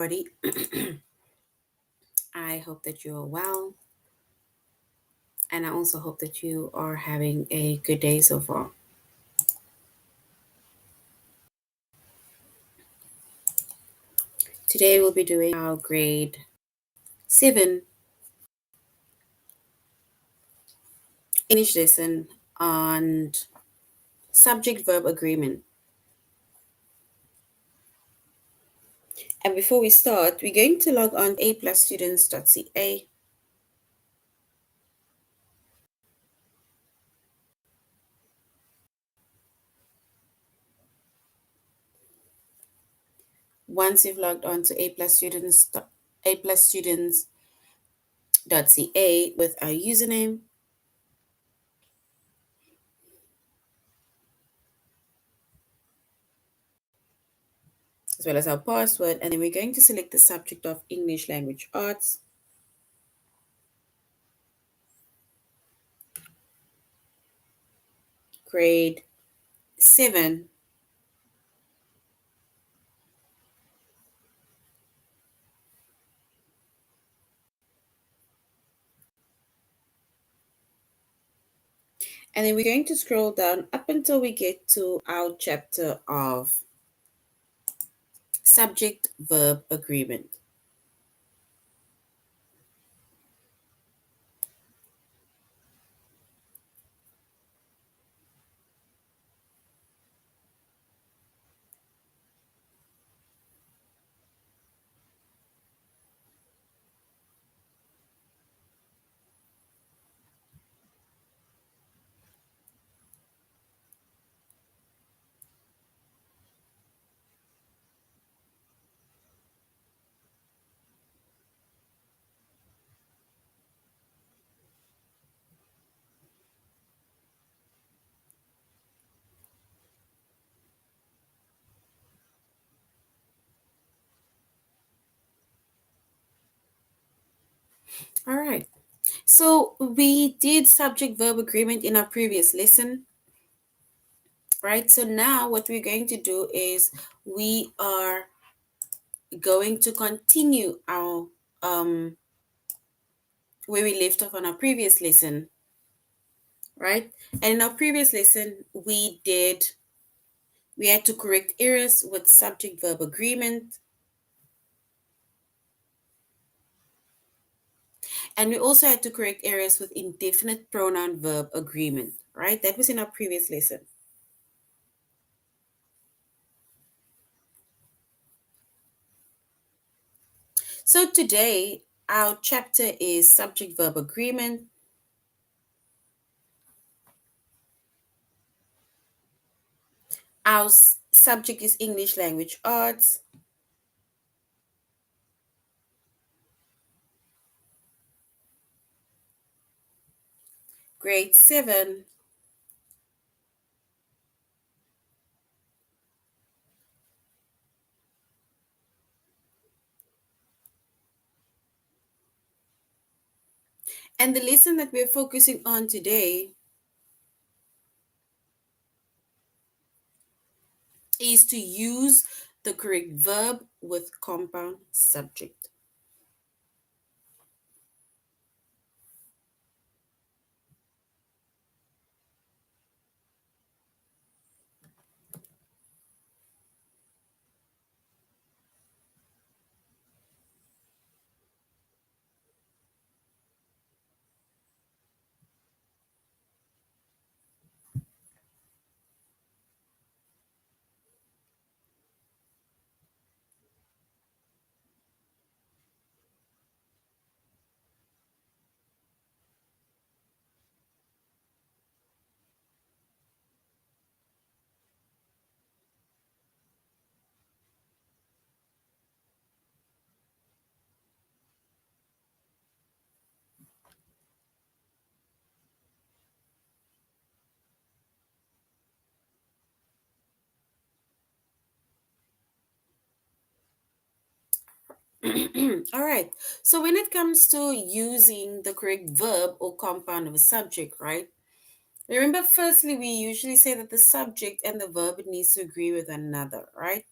everybody. I hope that you are well, and I also hope that you are having a good day so far. Today we'll be doing our grade 7 English lesson on subject-verb agreement. And before we start, we're going to log on to aplusstudents.ca. Once you've logged on to aplusstudents.ca with our username, as well as our password, and then we're going to select the subject of English Language Arts. Grade 7. And then we're going to scroll down up until we get to our chapter of subject-verb agreement. All right. So we did subject-verb agreement in our previous lesson, right? So now what we're going to do is we are going to continue our where we left off on our previous lesson, right? And in our previous lesson, we had to correct errors with subject-verb agreement. And we also had to correct errors with indefinite pronoun verb agreement, right? That was in our previous lesson. So today, our chapter is subject-verb agreement. Our subject is English Language Arts. Grade 7. And the lesson that we're focusing on today is to use the correct verb with compound subject. All right. So when it comes to using the correct verb or compound of a subject, right? Remember, firstly, we usually say that the subject and the verb needs to agree with one another, right?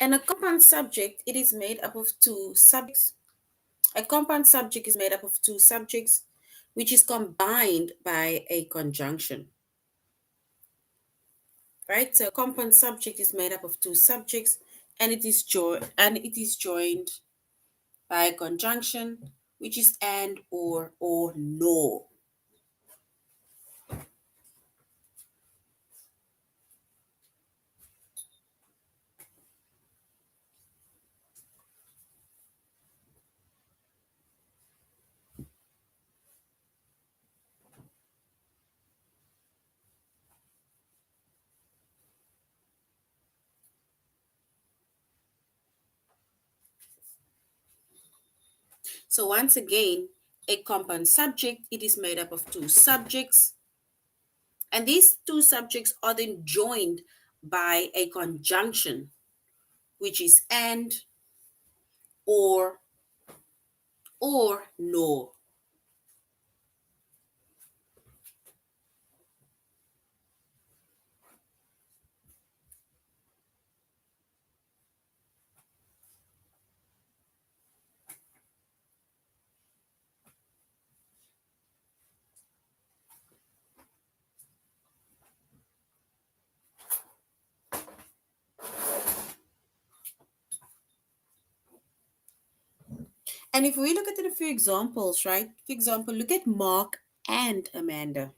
And a compound subject, it is made up of two subjects. A compound subject is made up of two subjects, which is combined by a conjunction. Right? So a compound subject is made up of two subjects, and it is joined by a conjunction, which is and or nor. So once again, a compound subject, it is made up of two subjects, and these two subjects are then joined by a conjunction, which is and or nor. And if we look at it a few examples, right? For example, look at Mark and Amanda.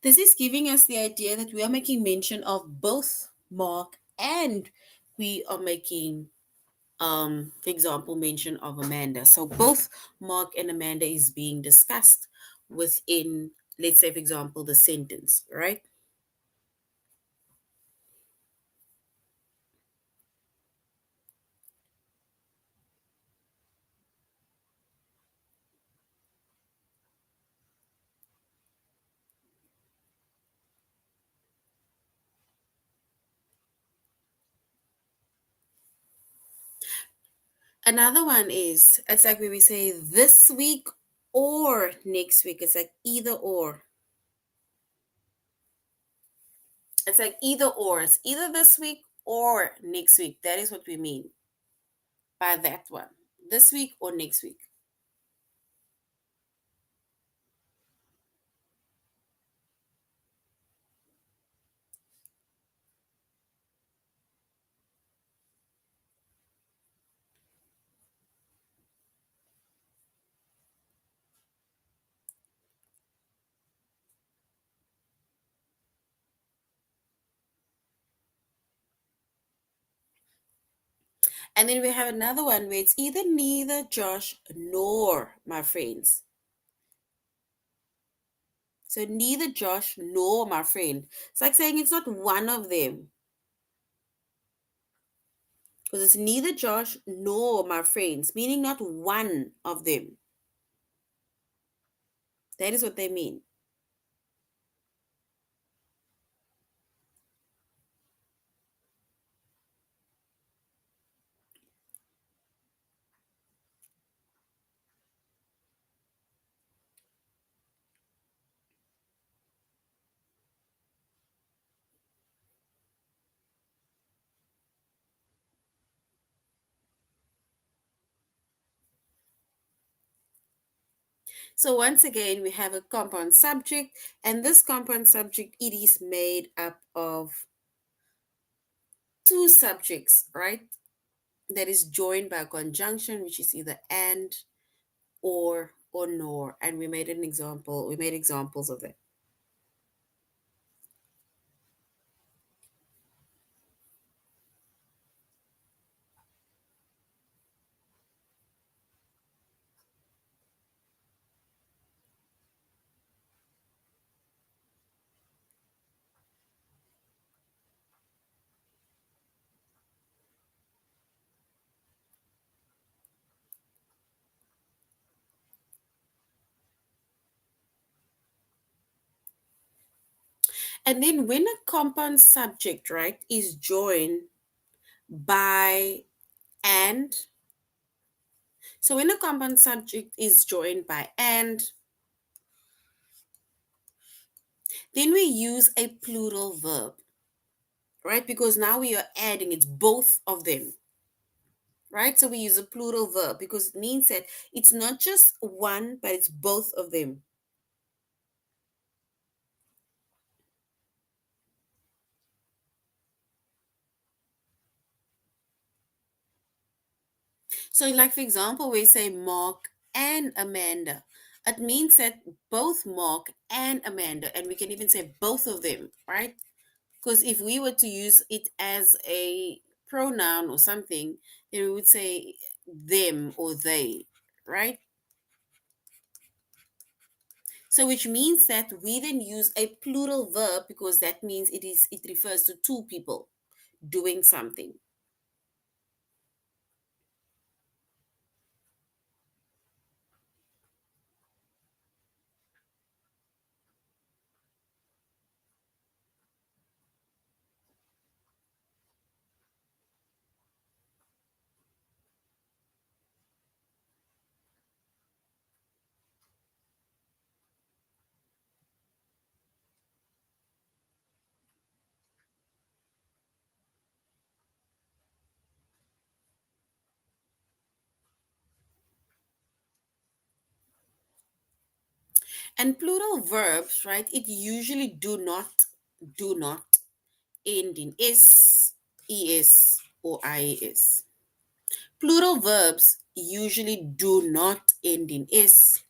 This is giving us the idea that we are making mention of both Mark and we are making, for example, mention of Amanda. So both Mark and Amanda is being discussed within, let's say, for example, the sentence, right? Another one is, it's like when we say this week or next week. It's like either or. It's like either or. It's either this week or next week. That is what we mean by that one. This week or next week. And then we have another one where it's either neither Josh nor my friends. So neither Josh nor my friend. It's like saying it's not one of them. Because it's neither Josh nor my friends, meaning not one of them. That is what they mean. So once again, we have a compound subject, and this compound subject, it is made up of two subjects, right? That is joined by a conjunction, which is either and or nor. And we made an example, we made examples of that. And then when a compound subject, right, is joined by and, So when a compound subject is joined by and, then we use a plural verb, right? Because now we are adding, it's both of them, right? So we use a plural verb because it means that it's not just one, but it's both of them. So, like for example, we say Mark and Amanda. It means that both Mark and Amanda, and we can even say both of them, right? Because if we were to use it as a pronoun or something, then we would say them or they, right? So which means that we then use a plural verb because that means it refers to two people doing something. And plural verbs, right? It usually do not end in s, es, or ies. Plural verbs usually do not end in s,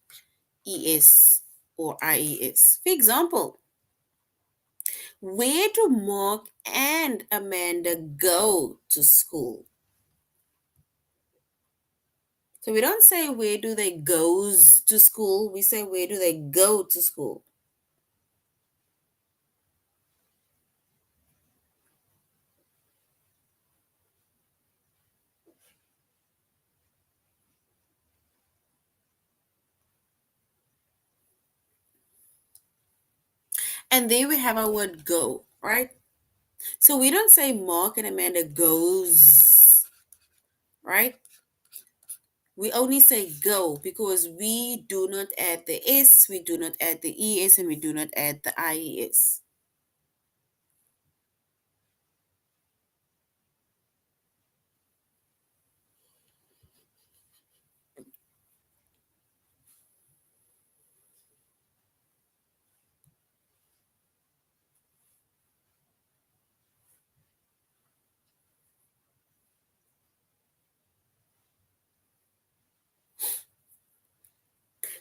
es, or ies. For example, where do Mark and Amanda go to school? So we don't say where do they goes to school, we say where do they go to school. And there we have our word go, right? So we don't say Mark and Amanda goes, right? We only say go because we do not add the s, we do not add the es, and we do not add the ies.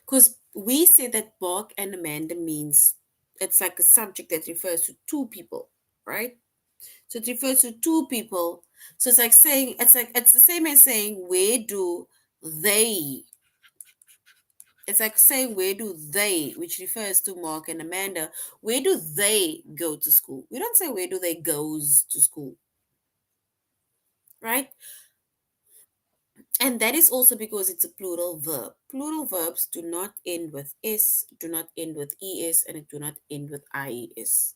Because we say that Mark and Amanda means it's like a subject that refers to two people, right? So it refers to two people. So it's like saying it's the same as saying where do they. It's like saying where do they, which refers to Mark and Amanda, where do they go to school? We don't say where do they goes to school, right? And that is also because it's a plural verb. Plural verbs do not end with s, do not end with es, and it do not end with ies.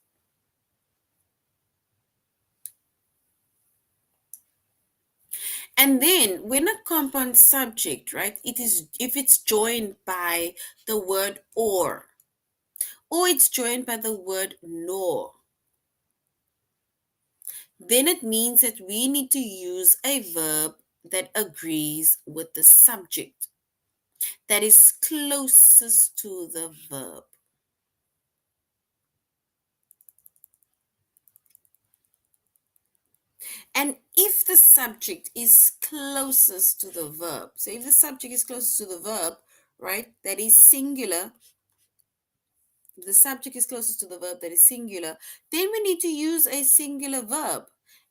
And then when a compound subject, right, it is if it's joined by the word or it's joined by the word nor, then it means that we need to use a verb that agrees with the subject, that is closest to the verb. And if the subject is closest to the verb, so if the subject is closest to the verb, right, that is singular, if the subject is closest to the verb that is singular, then we need to use a singular verb.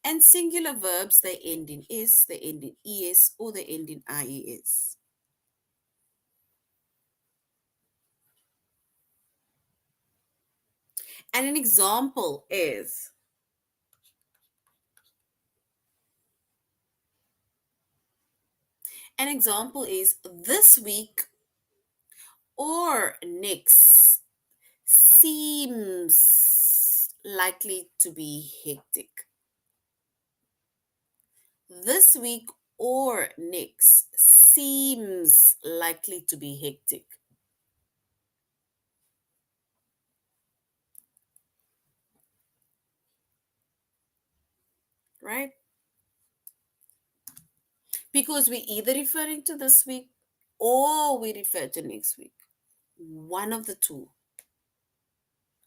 And singular verbs, they end in s, they end in es, or they end in ies. And an example is this week or next seems likely to be hectic. This week or next seems likely to be hectic, right? Because we're either referring to this week or we refer to next week. One of the two,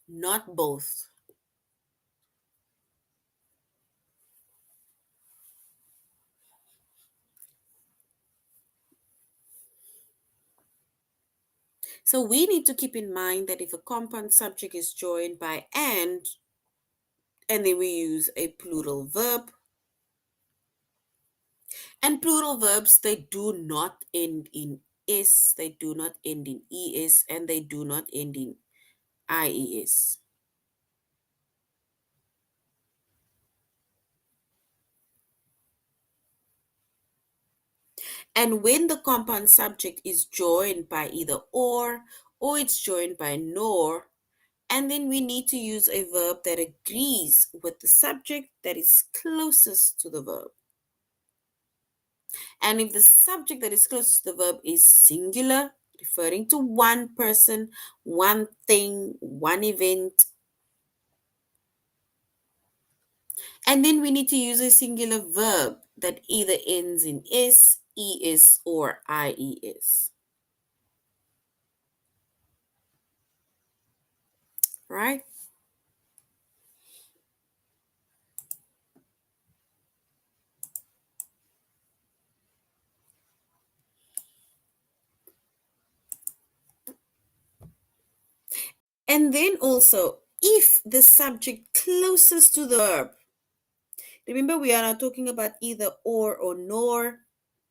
not both. So we need to keep in mind that if a compound subject is joined by and then we use a plural verb, and plural verbs, they do not end in is, they do not end in es, and they do not end in ies. And when the compound subject is joined by either or it's joined by nor, and then we need to use a verb that agrees with the subject that is closest to the verb. And if the subject that is closest to the verb is singular, referring to one person, one thing, one event, and then we need to use a singular verb that either ends in s, es, or ies, right? And then also, if the subject closest to the verb, remember we are not talking about either or nor,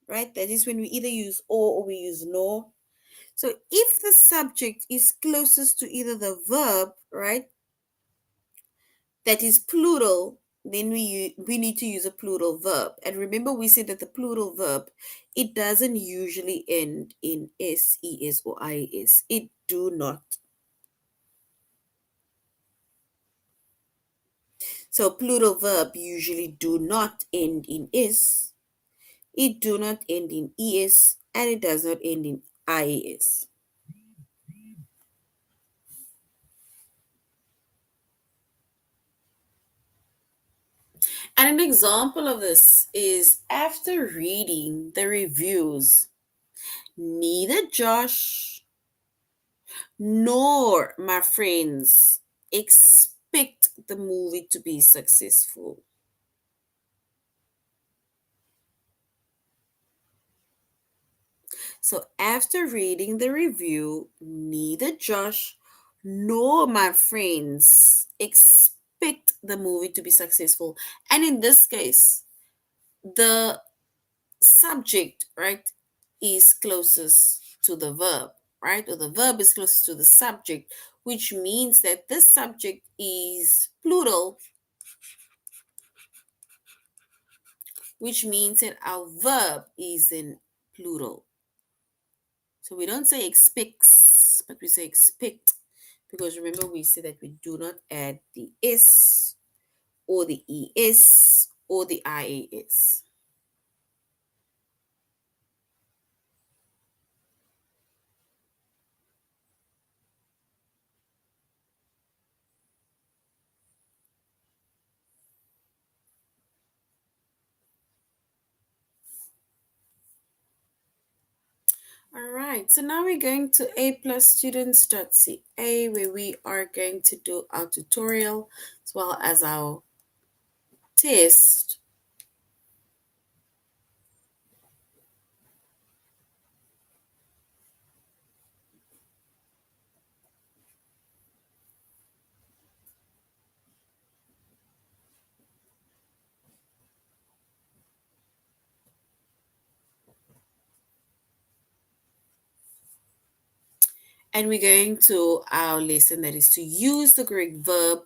right? That is when we either use or we use nor. So if the subject is closest to either the verb, right, that is plural, then we need to use a plural verb. And remember we said that the plural verb, it doesn't usually end in s, es, or ies. It do not. So plural verb usually do not end in is, it do not end in es, and it does not end in ies. And an example of this is after reading the reviews, neither Josh nor my friends expect the movie to be successful. So after reading the review, neither Josh nor my friends expect the movie to be successful. And in this case, the subject, right, is closest to the verb, right? Or the verb is closest to the subject, which means that this subject is plural, which means that our verb is in plural. So we don't say expects, but we say expect, because remember we said that we do not add the s or the es or the ias. All right, so now we're going to aplusstudents.ca where we are going to do our tutorial as well as our test. And we're going to our lesson that is to use the correct verb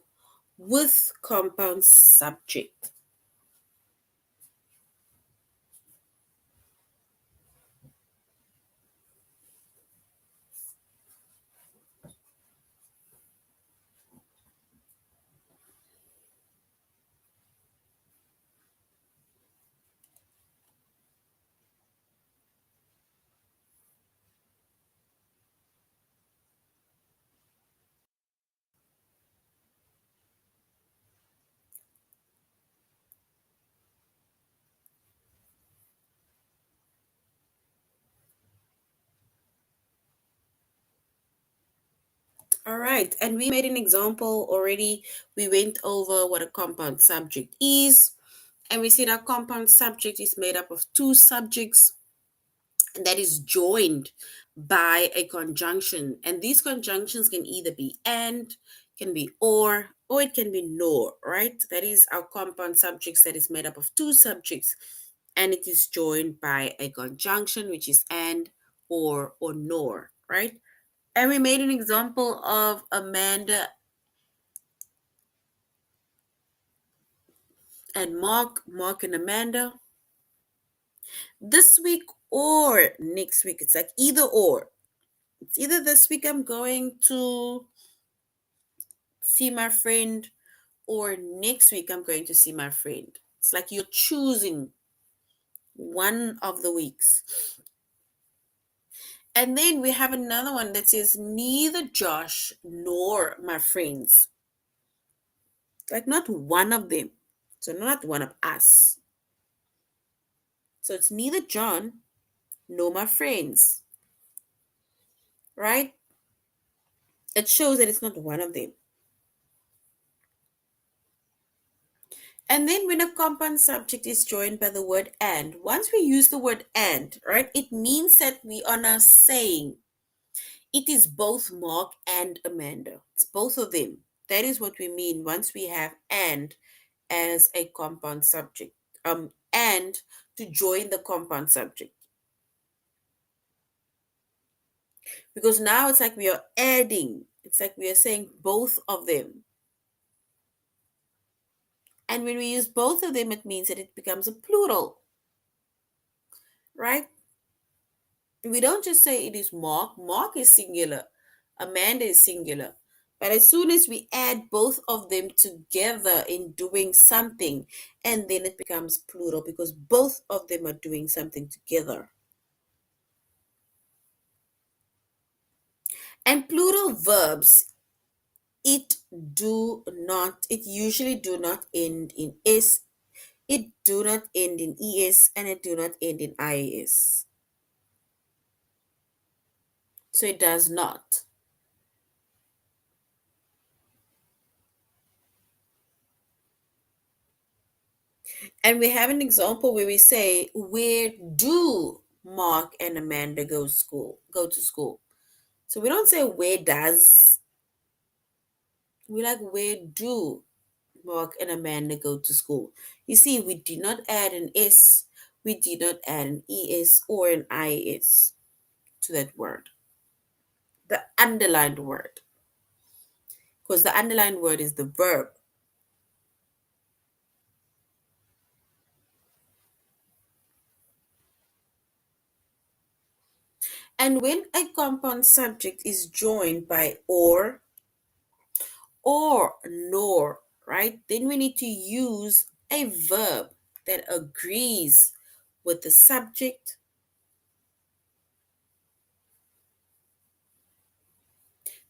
with compound subject. All right, and we made an example already. We went over what a compound subject is, and we said our compound subject is made up of two subjects that is joined by a conjunction. And these conjunctions can either be and, can be or it can be nor, right? That is our compound subjects that is made up of two subjects and it is joined by a conjunction which is and, or nor, right? And we made an example of Amanda and Mark and Amanda this week or next week. It's like either or. It's either this week I'm going to see my friend, or next week I'm going to see my friend. It's like you're choosing one of the weeks. And then we have another one that says neither Josh nor my friends. Like not one of them. So not one of us. So it's neither John nor my friends, right? It shows that it's not one of them. And then when a compound subject is joined by the word and, once we use the word and, right, it means that we are now saying it is both Mark and Amanda. It's both of them. That is what we mean once we have and as a compound subject. And to join the compound subject. Because now it's like we are adding. It's like we are saying both of them. And when we use both of them, it means that it becomes a plural, right? We don't just say it is Mark. Mark is singular. Amanda is singular. But as soon as we add both of them together in doing something, and then it becomes plural because both of them are doing something together. And plural verbs, it usually do not end in s, it do not end in es, and it do not end in ias. So it does not. And we have an example where we say, where do Mark and Amanda go to school? So we don't say where does, we like where do Mark and Amanda go to school. You see, we did not add an S, we did not add an ES or an IS to that word. The underlined word. Because the underlined word is the verb. And when a compound subject is joined by or nor, right? Then we need to use a verb that agrees with the subject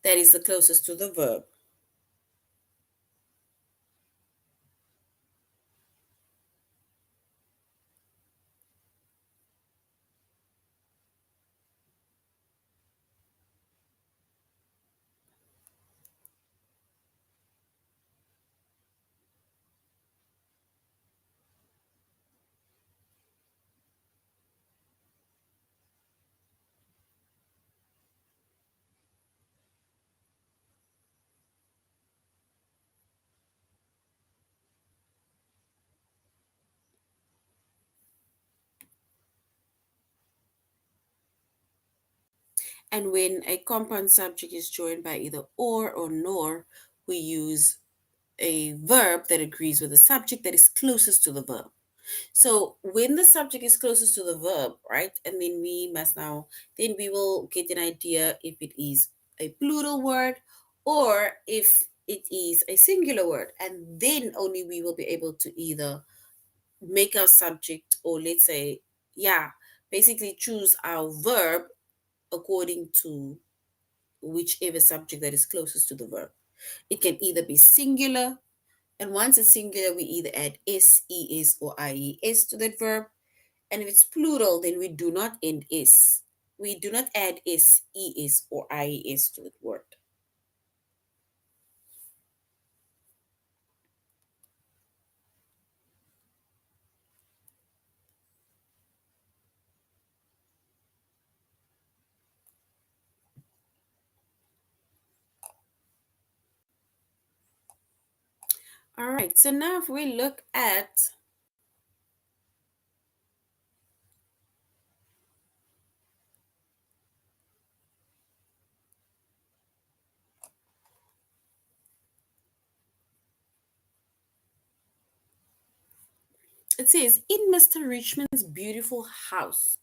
that is the closest to the verb. And when a compound subject is joined by either or nor, we use a verb that agrees with the subject that is closest to the verb. So when the subject is closest to the verb, right, and then then we will get an idea if it is a plural word or if it is a singular word. And then only we will be able to either make our subject or let's say, yeah, basically choose our verb according to whichever subject that is closest to the verb. It can either be singular, and once it's singular, we either add s, es, or ies to that verb. And if it's plural, then we do not end s. We do not add s, es, or ies to that word. All right, so now if we look at, it says, in Mr. Richmond's beautiful house,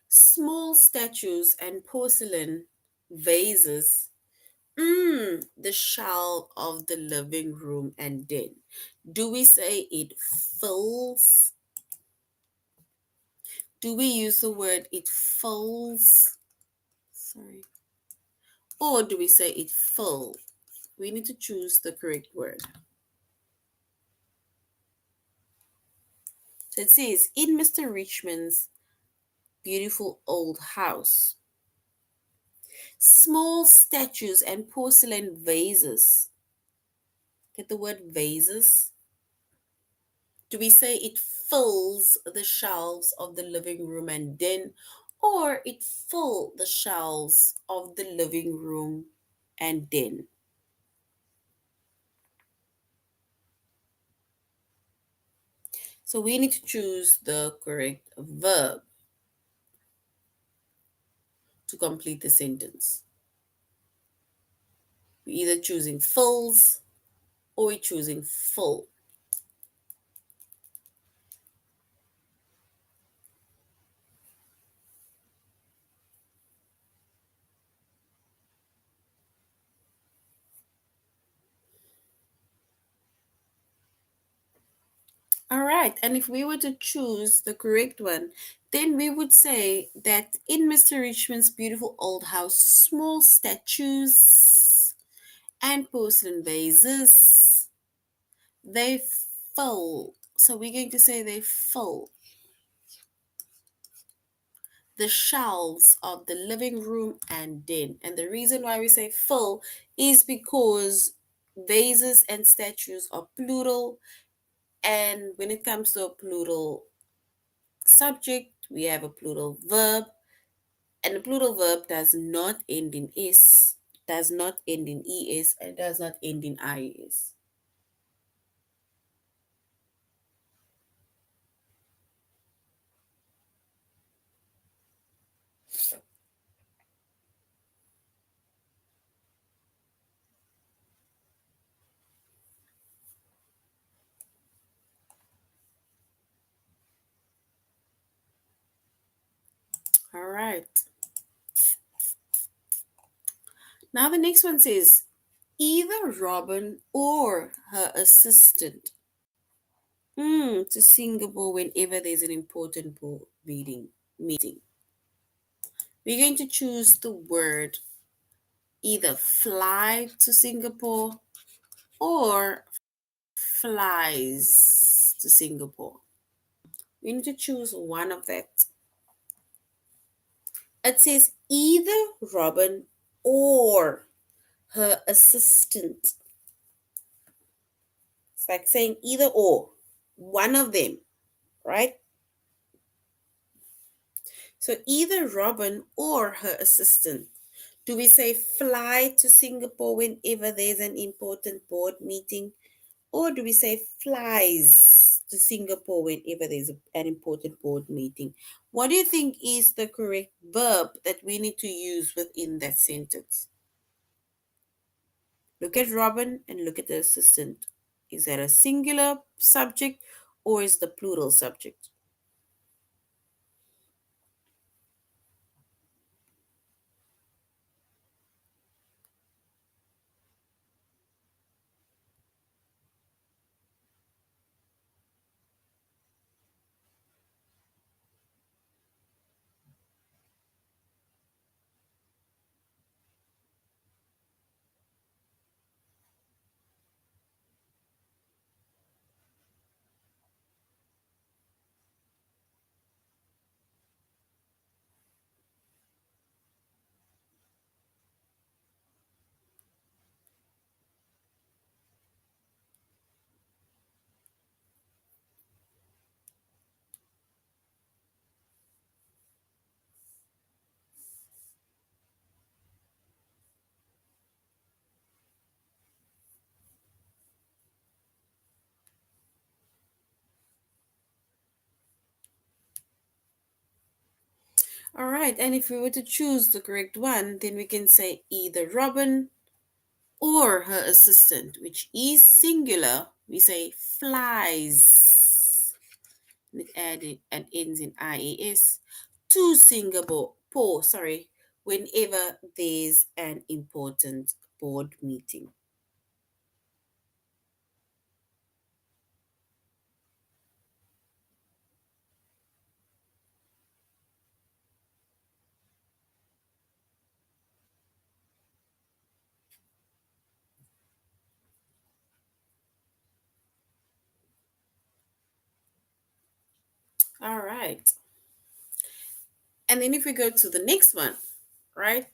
small statues and porcelain vases, the shelf of the living room and den. Do we say it fills? Do we use the word it fills? Sorry. Or do we say it full? We need to choose the correct word. So it says, in Mr. Richmond's beautiful old house, small statues and porcelain vases. Get the word vases? Do we say it fills the shelves of the living room and den, or it fill the shelves of the living room and den? So we need to choose the correct verb to complete the sentence. We're either choosing fills or we're choosing full. All right, and if we were to choose the correct one, then we would say that in Mr. Richmond's beautiful old house, small statues and porcelain vases, they fill. So we're going to say they fill the shelves of the living room and den. And the reason why we say fill is because vases and statues are plural. And when it comes to a plural subject, we have a plural verb. And the plural verb does not end in s, does not end in es, and does not end in ies. All right. Now the next one says, either Robin or her assistant to Singapore whenever there's an important board meeting. We're going to choose the word either fly to Singapore or flies to Singapore. We need to choose one of that. It says either Robin or her assistant. It's like saying either or, one of them, right? So either Robin or her assistant. Do we say fly to Singapore whenever there's an important board meeting? Or do we say flies to Singapore whenever there's an important board meeting? What do you think is the correct verb that we need to use within that sentence? Look at Robin and look at the assistant. Is that a singular subject or is the plural subject? All right, and if we were to choose the correct one, then we can say either Robin or her assistant, which is singular. We say flies. And it added and ends in IES. To Singapore, sorry, whenever there's an important board meeting. All right. And then if we go to the next one, right?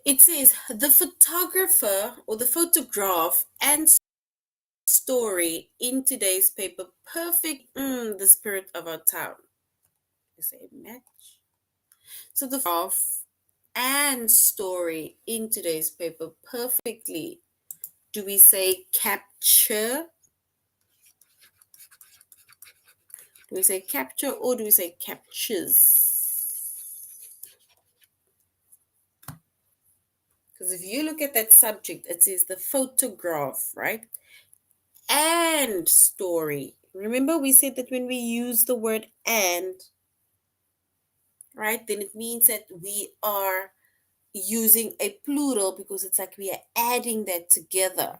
It says the photographer or the photograph and story in today's paper perfect the spirit of our town. You say match. So the photograph and story in today's paper perfectly. Do we say capture? Do we say capture or do we say captures? Because if you look at that subject, it says the photograph, right? And story. Remember, we said that when we use the word and, right, then it means that we are using a plural because it's like we are adding that together.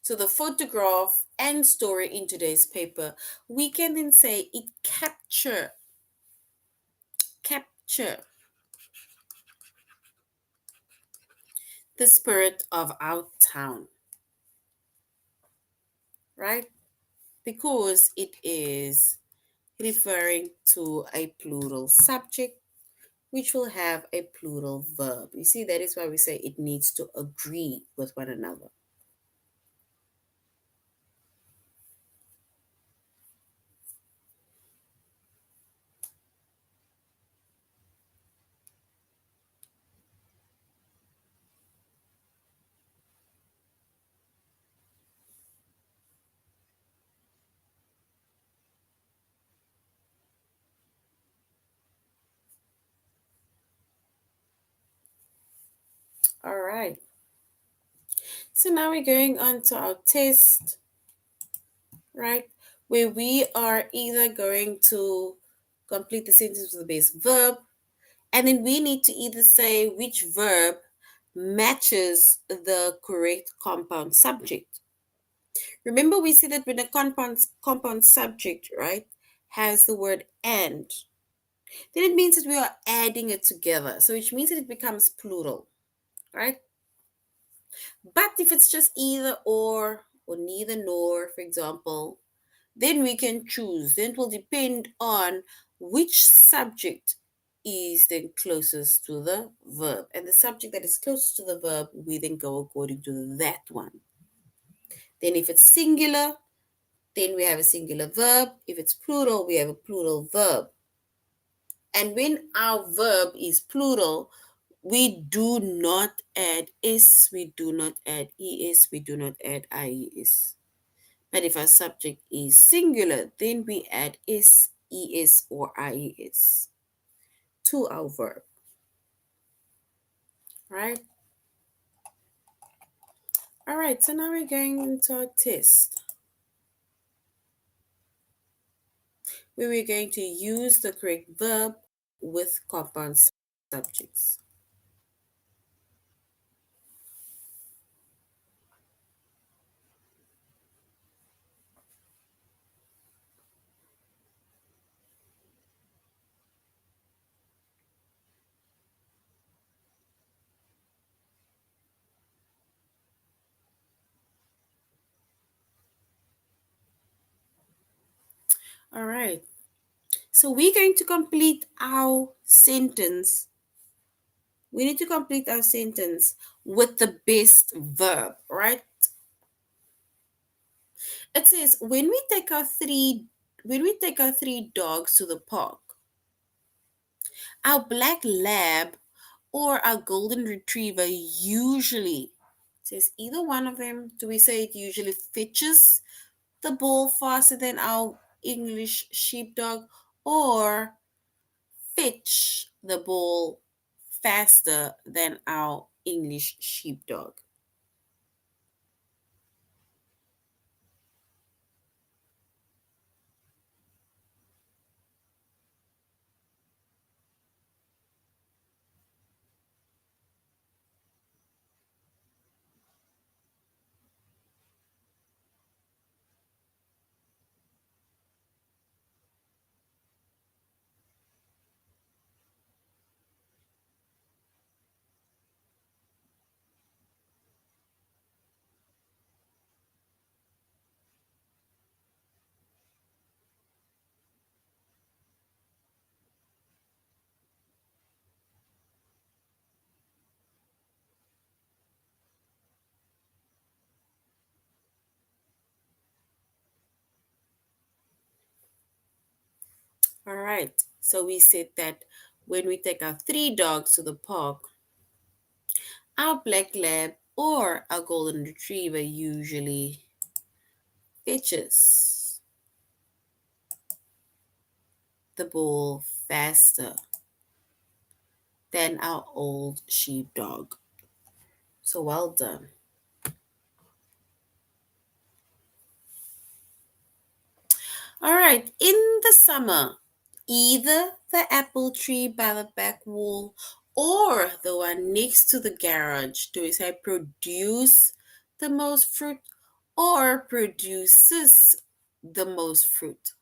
So the photograph and story in today's paper, we can then say it capture the spirit of our town, right? Because it is referring to a plural subject which will have a plural verb. You see, that is why we say it needs to agree with one another. All right. So now we're going on to our test, right? Where we are either going to complete the sentence with the base verb, and then we need to either say which verb matches the correct compound subject. Remember, we said that when a compound subject, right, has the word and, then it means that we are adding it together. So which means that it becomes plural, right? But if it's just either or neither nor, for example, then we can choose. Then it will depend on which subject is then closest to the verb. And the subject that is closest to the verb, we then go according to that one. Then if it's singular, then we have a singular verb. If it's plural, we have a plural verb. And when our verb is plural, we do not add s, we do not add es, we do not add ies. But if our subject is singular, then we add s, es, or ies to our verb, right? All right, so now we're going into our test where we're going to use the correct verb with compound subjects. All right, so we're going to complete our sentence. We need to complete our sentence with the best verb, right? It says when we take our three dogs to the park, our black lab or a golden retriever usually, it says either one of them. Do we say it usually fetches the ball faster than our English sheepdog, or fetch the ball faster than our English sheepdog? All right. So we said that when we take our three dogs to the park, our black lab or our golden retriever usually fetches the ball faster than our old sheepdog. So well done. All right. In the summer, either the apple tree by the back wall or the one next to the garage, do we say produce the most fruit or produces the most fruit?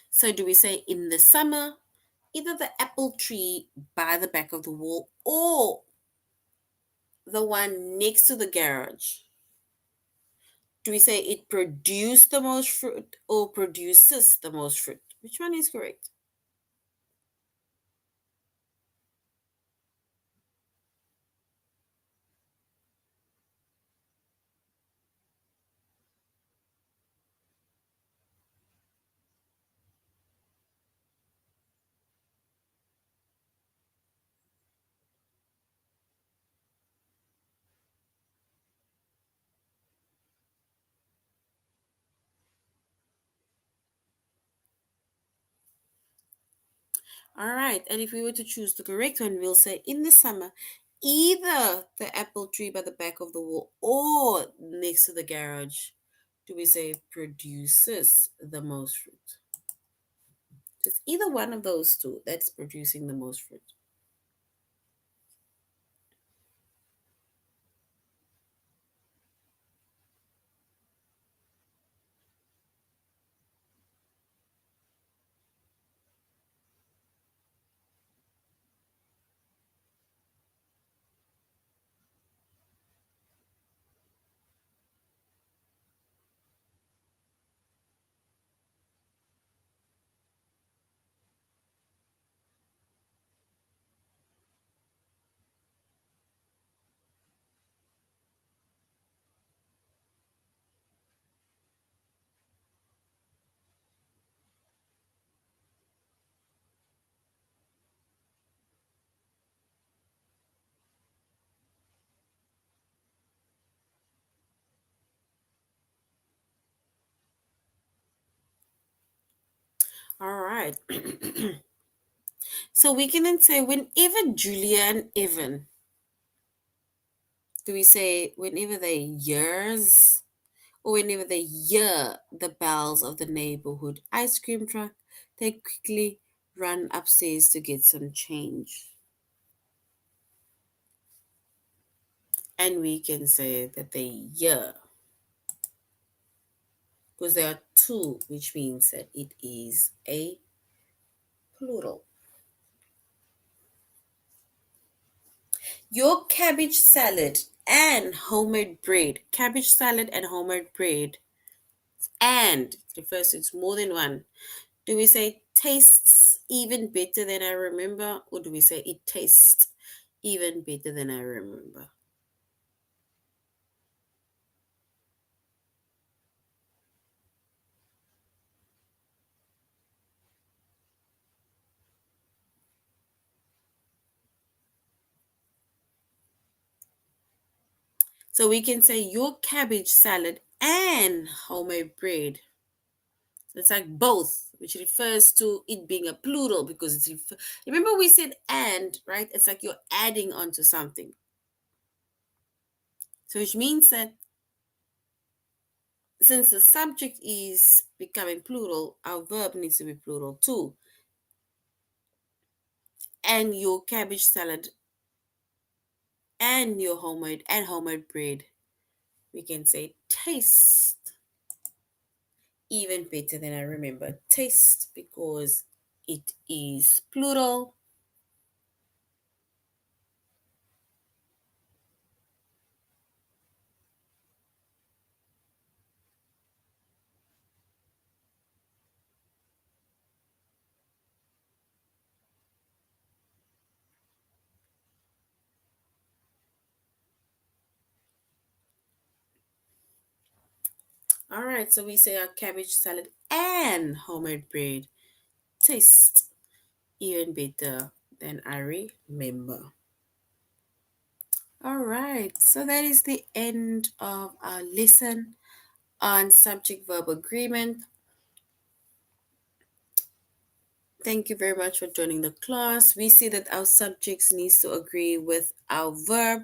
So do we say in the summer, either the apple tree by the back of the wall or the one next to the garage? Do we say it produced the most fruit or produces the most fruit? Which one is correct? All right. And if we were to choose the correct one, we'll say in the summer, either the apple tree by the back of the wall or next to the garage, do we say produces the most fruit? It's either one of those two that's producing the most fruit. All right. So we can then say whenever Julia and Evan, do we say whenever they hears or whenever they hear the bells of the neighborhood ice cream truck, they quickly run upstairs to get some change. And we can say that they hear because there are two, which means that it is a plural. Your cabbage salad and homemade bread. Cabbage salad and homemade bread. And it refers to it's more than one. Do we say tastes even better than I remember, or do we say it tastes even better than I remember? So we can say your cabbage salad and homemade bread. It's like both, which refers to it being a plural because remember we said and, right? It's like you're adding on to something. So which means that since the subject is becoming plural, our verb needs to be plural too. And your cabbage salad and your homemade bread, we can say taste even better than I remember. Taste because it is plural. All right, so we say our cabbage salad and homemade bread taste even better than I remember. All right, so that is the end of our lesson on subject verb agreement. Thank you very much for joining the class. We see that our subjects needs to agree with our verb.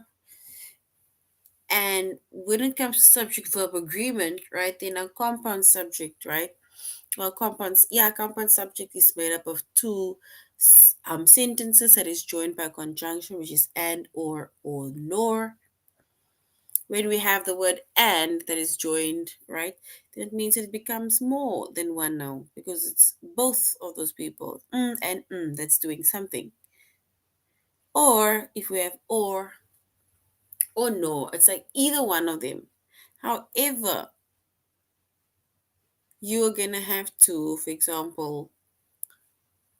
And when it comes to subject verb agreement, right, then a compound subject, right? Well, compound subject is made up of two sentences that is joined by conjunction, which is and, or, nor. When we have the word and that is joined, right, then it means it becomes more than one noun because it's both of those people, and that's doing something. Or if we have or no, it's like either one of them. However, you're gonna have to, for example,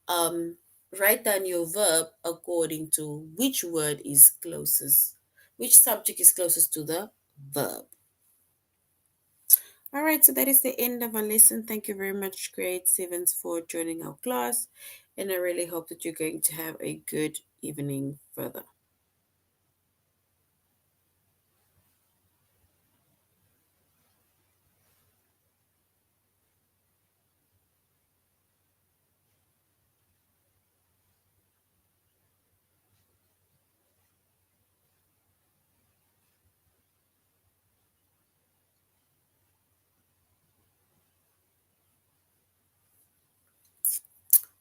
um, write down your verb according to which word is closest, which subject is closest to the verb. All right, so that is the end of our lesson. Thank you very much, grade sevens, for joining our class, and I really hope that you're going to have a good evening further.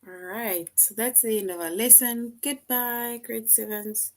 All right, so that's the end of our lesson. Goodbye, grade sevens.